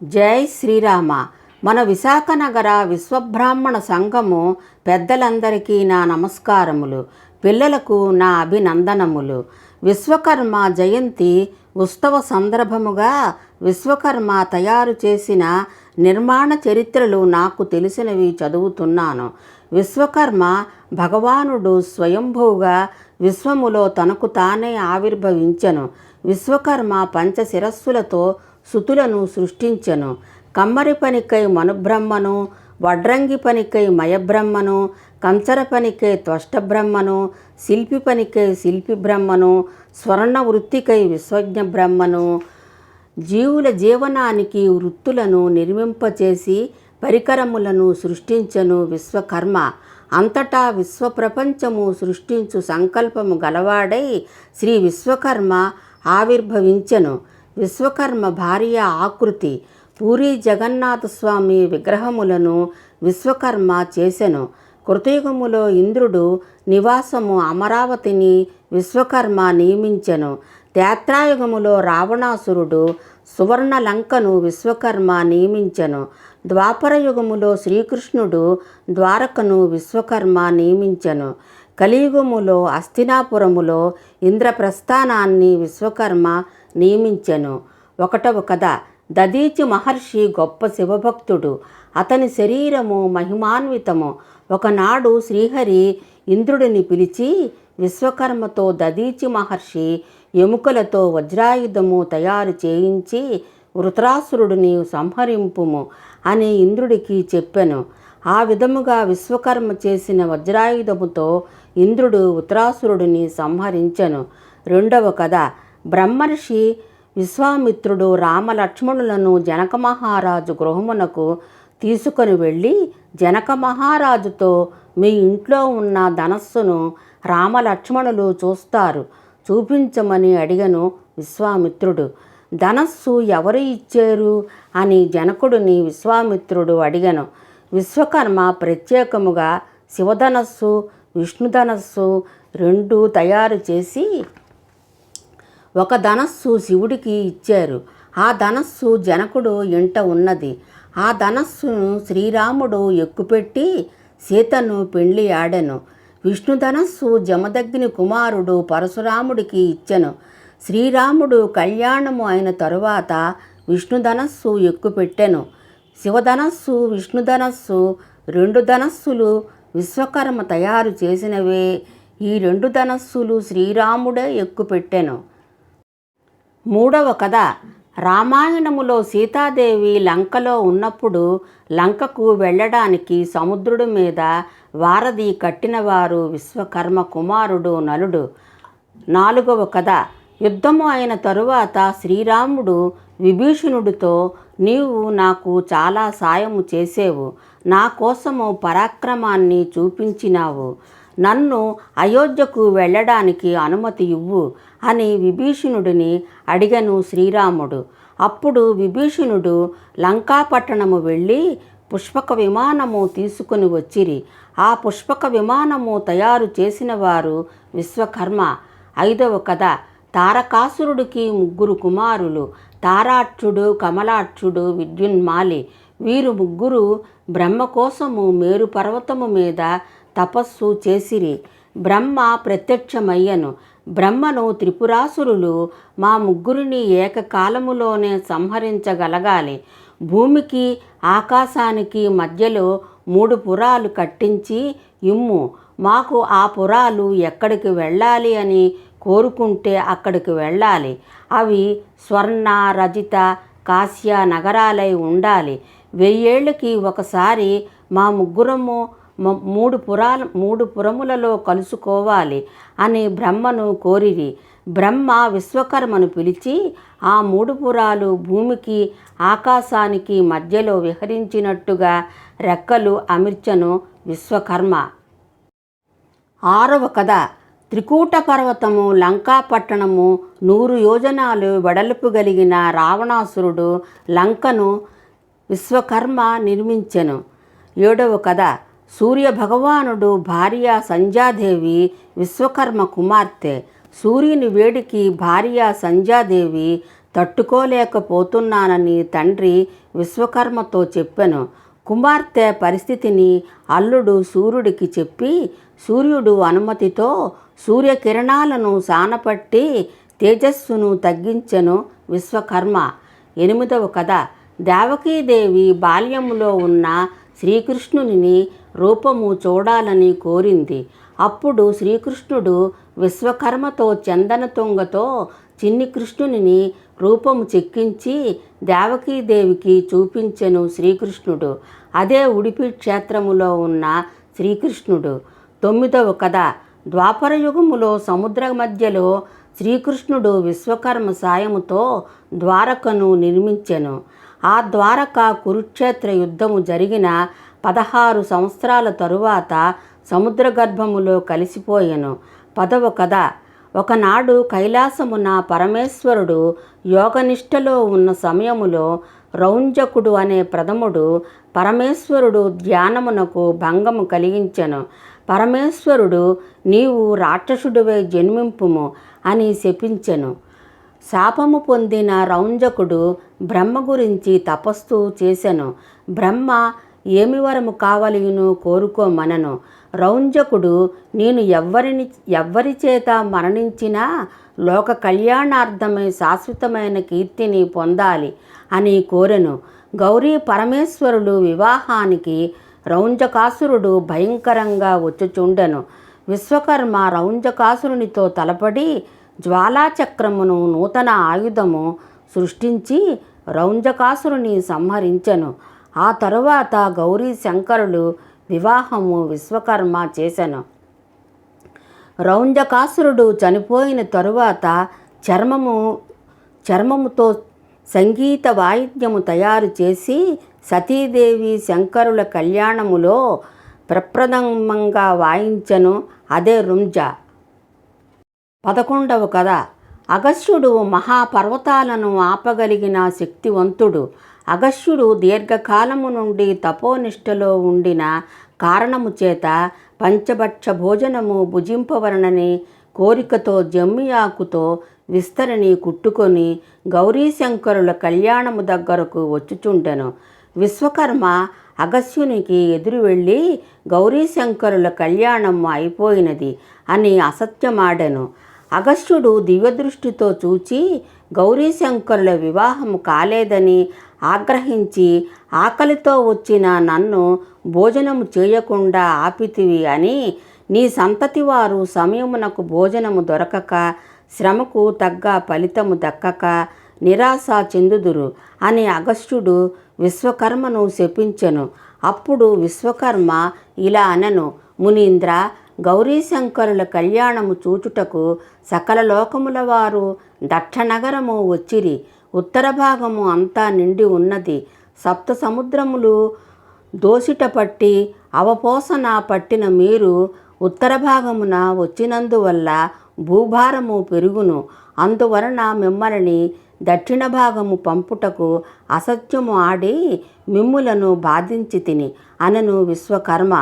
జై శ్రీరామ. మన విశాఖ నగర విశ్వబ్రాహ్మణ సంఘము పెద్దలందరికీ నా నమస్కారములు, పిల్లలకు నా అభినందనములు. విశ్వకర్మ జయంతి ఉత్సవ సందర్భముగా విశ్వకర్మ తయారు చేసిన నిర్మాణ చరిత్రలు నాకు తెలిసినవి చదువుతున్నాను. విశ్వకర్మ భగవానుడు స్వయంభూగా విశ్వములో తనకు తానే ఆవిర్భవించెను. విశ్వకర్మ పంచశిరస్సులతో సుతులను సృష్టించెను. కమ్మరి పనికై మనుబ్రహ్మను, వడ్రంగి పనికై మయబ్రహ్మను, కంచర పనికై త్వష్టబ్రహ్మను, శిల్పి పనికై శిల్పి బ్రహ్మను, స్వర్ణ వృత్తికై విశ్వజ్ఞ బ్రహ్మను, జీవుల జీవనానికి వృత్తులను నిర్మింపచేసి పరికరములను సృష్టించెను విశ్వకర్మ. అంతటా విశ్వప్రపంచము సృష్టించు సంకల్పము గలవాడై శ్రీ విశ్వకర్మ ఆవిర్భవించెను. విశ్వకర్మ భార్య ఆకృతి పూరీ జగన్నాథ స్వామి విగ్రహములను విశ్వకర్మ చేసెను. కృతయుగములో ఇంద్రుడు నివాసము అమరావతిని విశ్వకర్మ నియమించెను. త్రేతాయుగములో రావణాసురుడు సువర్ణ లంకను విశ్వకర్మ నియమించెను. ద్వాపరయుగములో శ్రీకృష్ణుడు ద్వారకను విశ్వకర్మ నియమించెను. కలియుగములో హస్తినాపురములో ఇంద్రప్రస్థానాన్ని విశ్వకర్మ నియమించెను. 1వ కథ. దధీచి మహర్షి గొప్ప శివభక్తుడు. అతని శరీరము మహిమాన్వితము. ఒకనాడు శ్రీహరి ఇంద్రుడిని పిలిచి విశ్వకర్మతో దధీచి మహర్షి ఎముకలతో వజ్రాయుధము తయారు చేయించి వృత్రాసురుడిని సంహరింపుము అని ఇంద్రుడికి చెప్పెను. ఆ విధముగా విశ్వకర్మ చేసిన వజ్రాయుధముతో ఇంద్రుడు వృత్రాసురుడిని సంహరించెను. 2వ కథ. బ్రహ్మర్షి విశ్వామిత్రుడు రామలక్ష్మణులను జనక మహారాజు గృహమునకు తీసుకొని వెళ్ళి జనక మహారాజుతో, మీ ఇంట్లో ఉన్న ధనస్సును రామలక్ష్మణులు చూస్తారు, చూపించమని అడిగను విశ్వామిత్రుడు. ధనస్సు ఎవరు ఇచ్చారు అని జనకుడిని విశ్వామిత్రుడు అడిగను. విశ్వకర్మ ప్రత్యేకముగా శివధనస్సు, విష్ణుధనస్సు 2 తయారు చేసి ఒక ధనస్సు శివుడికి ఇచ్చారు. ఆ ధనస్సు జనకుడు ఇంట ఉన్నది. ఆ ధనస్సును శ్రీరాముడు ఎక్కుపెట్టి సీతను పెళ్లి ఆడెను. విష్ణుధనస్సు జమదగ్ని కుమారుడు పరశురాముడికి ఇచ్చెను. శ్రీరాముడు కళ్యాణము అయిన తరువాత విష్ణుధనస్సు ఎక్కుపెట్టెను. శివధనస్సు, విష్ణుధనస్సు 2 ధనస్సులు విశ్వకర్మ తయారు చేసినవే. ఈ 2 ధనస్సులు శ్రీరాముడే ఎక్కుపెట్టెను. 3వ కథ. రామాయణములో సీతాదేవి లంకలో ఉన్నప్పుడు లంకకు వెళ్ళడానికి సముద్రుడి మీద వారధి కట్టినవారు విశ్వకర్మ కుమారుడు నలుడు. 4వ కథ. యుద్ధము అయిన తరువాత శ్రీరాముడు విభీషణుడితో, నీవు నాకు చాలా సాయము చేసేవు, నా కోసము పరాక్రమాన్ని చూపించినావు, నన్ను అయోధ్యకు వెళ్ళడానికి అనుమతి ఇవ్వు అని విభీషణుడిని అడిగను శ్రీరాముడు. అప్పుడు విభీషణుడు లంకాపట్టణము వెళ్ళి పుష్పక విమానము తీసుకుని వచ్చిరి. ఆ పుష్పక విమానము తయారు చేసిన వారు విశ్వకర్మ. 5వ కథ. తారకాసురుడికి 3 కుమారులు, తారాక్షుడు, కమలాక్షుడు, విద్యున్మాలి. వీరు 3 బ్రహ్మ కోసము మేరు పర్వతము మీద తపస్సు చేసిరి. బ్రహ్మ ప్రత్యక్షమయ్యను. బ్రహ్మను త్రిపురాసురులు మా 3 ఏకకాలములోనే సంహరించగలగాలి. భూమికి ఆకాశానికి మధ్యలో 3 పురాలు కట్టించి ఇమ్ము. మాకు ఆ పురాలు ఎక్కడికి వెళ్ళాలి అని కోరుకుంటే అక్కడికి వెళ్ళాలి. అవి స్వర్ణ, రజిత, కాశ్య నగరాలై ఉండాలి. 1000 ఏళ్ళకి ఒకసారి మా 3 3 పురములలో కలుసుకోవాలి అని బ్రహ్మను కోరిరి. బ్రహ్మ విశ్వకర్మను పిలిచి ఆ 3 పురాలు భూమికి ఆకాశానికి మధ్యలో విహరించినట్టుగా రెక్కలు అమర్చెను విశ్వకర్మ. 6వ కథ. త్రికూట పర్వతము, లంకాపట్టణము 100 యోజనాలు వెడల్పు కలిగిన రావణాసురుడు లంకను విశ్వకర్మ నిర్మించెను. 7వ కథ. సూర్యభగవానుడు భార్య సంధ్యాదేవి విశ్వకర్మ కుమార్తె. సూర్యుని వేడికి భార్య సంధ్యాదేవి తట్టుకోలేకపోతున్నానని తండ్రి విశ్వకర్మతో చెప్పెను. కుమార్తె పరిస్థితిని అల్లుడు సూర్యుడికి చెప్పి సూర్యుడు అనుమతితో సూర్యకిరణాలను సానపట్టి తేజస్సును తగ్గించెను విశ్వకర్మ. 8వ కథ. దేవకీదేవి బాల్యములో ఉన్న శ్రీకృష్ణుని రూపము చూడాలని కోరింది. అప్పుడు శ్రీకృష్ణుడు విశ్వకర్మతో చందన తుంగతో చిన్ని కృష్ణుని రూపము చెక్కించి దేవకీదేవికి చూపించెను శ్రీకృష్ణుడు. అదే ఉడిపి క్షేత్రములో ఉన్న శ్రీకృష్ణుడు. 9వ కథ. ద్వాపరయుగములో సముద్ర మధ్యలో శ్రీకృష్ణుడు విశ్వకర్మ సాయముతో ద్వారకను నిర్మించెను. ఆ ద్వారక కురుక్షేత్ర యుద్ధము జరిగిన 16 సంవత్సరాల తరువాత సముద్ర గర్భములో కలిసిపోయెను. 10వ కథ. ఒకనాడు కైలాసమున పరమేశ్వరుడు యోగనిష్టలో ఉన్న సమయములో రౌంజకుడు అనే ప్రథముడు పరమేశ్వరుడు ధ్యానమునకు భంగము కలిగించెను. పరమేశ్వరుడు నీవు రాక్షసుడివై జన్మింపుము అని శపించెను. శాపము పొందిన రౌంజకుడు బ్రహ్మ గురించి తపస్సు చేసెను. బ్రహ్మ ఏమి వరము కావలియును కోరుకోమనను. రౌంజకుడు నేను ఎవ్వరి చేత మరణించినా లోక కళ్యాణార్థమై శాశ్వతమైన కీర్తిని పొందాలి అని కోరెను. గౌరీ పరమేశ్వరులు వివాహానికి రౌంజకాసురుడు భయంకరంగా వచ్చుచుండెను. విశ్వకర్మ రౌంజకాసురునితో తలపడి జ్వాలాచక్రమును నూతన ఆయుధము సృష్టించి రౌంజకాసురుని సంహరించెను. ఆ తరువాత గౌరీ శంకరులు వివాహము విశ్వకర్మ చేసెను. రౌంజకాసురుడు చనిపోయిన తరువాత చర్మముతో సంగీత వాయిద్యము తయారు చేసి సతీదేవి శంకరుల కళ్యాణములో ప్రప్రథమంగా వాయించెను. అదే రుంజ. 11వ కథ. అగస్త్యుడు మహాపర్వతాలను ఆపగలిగిన శక్తివంతుడు. అగస్త్యుడు దీర్ఘకాలము నుండి తపోనిష్టలో ఉండిన కారణము చేత పంచభక్ష భోజనము భుజింపవలనని కోరికతో జమ్మి ఆకుతో విస్తరిని కుట్టుకొని గౌరీశంకరుల కళ్యాణము దగ్గరకు వచ్చుచుండెను. విశ్వకర్మ అగస్త్యునికి ఎదురు వెళ్ళి గౌరీశంకరుల కళ్యాణం అయిపోయినది అని అసత్యమాడెను. అగస్త్యుడు దివ్యదృష్టితో చూచి గౌరీశంకరుల వివాహము కాలేదని ఆగ్రహించి ఆకలితో వచ్చిన నన్ను భోజనము చేయకుండా ఆపితివి అని నీ సంతతి వారు సమయమునకు భోజనము దొరకక శ్రమకు తగ్గ ఫలితము దక్కక నిరాశ చెందుదురు అని అగస్త్యుడు విశ్వకర్మను శపించెను. అప్పుడు విశ్వకర్మ ఇలా అనెను. మునీంద్ర, గౌరీశంకరుల కళ్యాణము చూచుటకు సకల లోకముల వారు దక్షనగరము వచ్చిరి. ఉత్తర భాగము అంతా నిండి ఉన్నది. సప్త సముద్రములు దోసిట పట్టి అవపోసన పట్టిన మీరు ఉత్తర భాగమున వచ్చినందువల్ల భూభారము పెరుగును. అందువలన మిమ్మల్ని దక్షిణ భాగము పంపుటకు అసత్యము ఆడి మిమ్ములను బాధించి తిని అనను విశ్వకర్మ.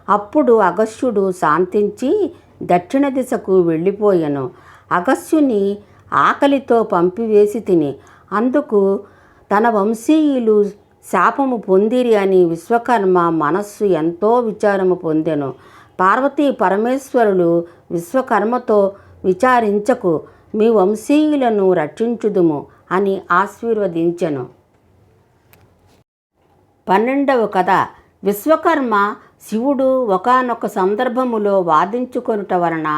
అప్పుడు అగస్త్యుడు శాంతించి దక్షిణ దిశకు వెళ్ళిపోయెను. అగస్త్యుని ఆకలితో పంపివేసి తిని అందుకు తన వంశీయులు శాపము పొందిరి అని విశ్వకర్మ మనస్సు ఎంతో విచారము పొందెను. పార్వతీ పరమేశ్వరులు విశ్వకర్మతో విచారించకు, మీ వంశీయులను రక్షించుదుము అని ఆశీర్వదించెను. 12వ కథ. విశ్వకర్మ శివుడు ఒకానొక సందర్భములో వాదించుకొనుట వలన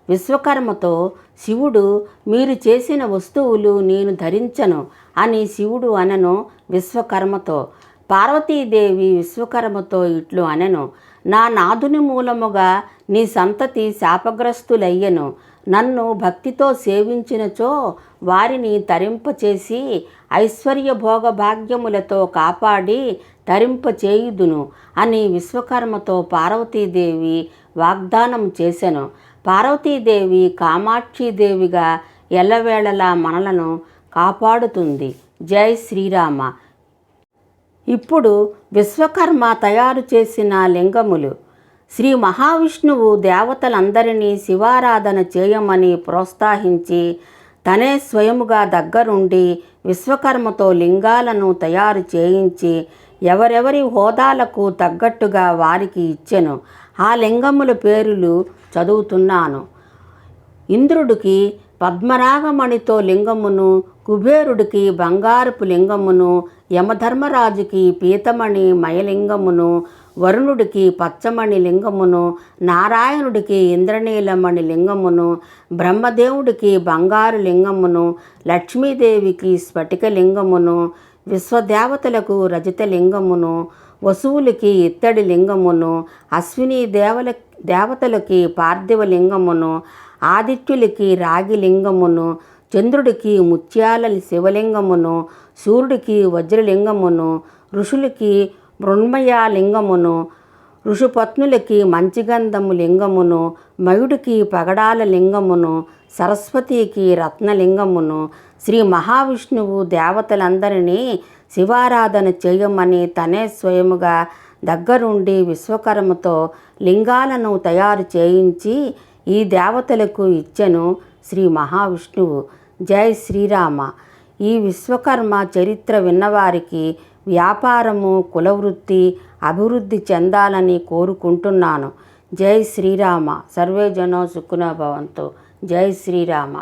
విశ్వకర్మతో శివుడు మీరు చేసిన వస్తువులు నేను ధరించను అని శివుడు అనెను. విశ్వకర్మతో పార్వతీదేవి విశ్వకర్మతో ఇట్లు అనెను. నా నాదుని మూలముగా నీ సంతతి శాపగ్రస్తులయ్యను. నన్ను భక్తితో సేవించినచో వారిని తరింపచేసి ఐశ్వర్య భోగ భాగ్యములతో కాపాడి తరింపచేయుదును అని విశ్వకర్మతో పార్వతీదేవి వాగ్దానం చేసెను. పార్వతీదేవి కామాక్షిదేవిగా ఎల్లవేళలా మనలను కాపాడుతుంది. జై శ్రీరామ. ఇప్పుడు విశ్వకర్మ తయారు చేసిన లింగములు. శ్రీ మహావిష్ణువు దేవతలందరినీ శివారాధన చేయమని ప్రోత్సహించి తనే స్వయముగా దగ్గరుండి విశ్వకర్మతో లింగాలను తయారు చేయించి ఎవరెవరి హోదాలకు తగ్గట్టుగా వారికి ఇచ్చెను. ఆ లింగముల పేర్లు చదువుతున్నాను. ఇంద్రుడికి పద్మరాగమణితో లింగమును, కుబేరుడికి బంగారపు లింగమును, యమధర్మరాజుకి పీతమణి మయలింగమును, వరుణుడికి పచ్చమణి లింగమును, నారాయణుడికి ఇంద్రనీలమణి లింగమును, బ్రహ్మదేవుడికి బంగారు లింగమును, లక్ష్మీదేవికి స్ఫటిక లింగమును, విశ్వదేవతలకు రజత లింగమును, వసువులకి ఇత్తడి లింగమును, అశ్విని దేవతలకి పార్థివ లింగమును, ఆదిత్యులకి రాగి లింగమును, చంద్రుడికి ముత్యాల శివలింగమును, సూర్యుడికి వజ్రలింగమును, ఋషులకి మృణ్మయ లింగమును, ఋషుపత్నులకి మంచిగంధము లింగమును, మయుడికి పగడాల లింగమును, సరస్వతికి రత్నలింగమును, శ్రీ మహావిష్ణువు దేవతలందరినీ శివారాధన చేయమని తనే స్వయముగా దగ్గరుండి విశ్వకర్మతో లింగాలను తయారు చేయించి ఈ దేవతలకు ఇచ్చెను శ్రీ మహావిష్ణువు. జై శ్రీరామ. ఈ విశ్వకర్మ చరిత్ర విన్నవారికి వ్యాపారము, కులవృత్తి అభివృద్ధి చెందాలని కోరుకుంటున్నాను. జై శ్రీరామ. సర్వే జనో సుఖినో భవంతు. జై శ్రీరామ.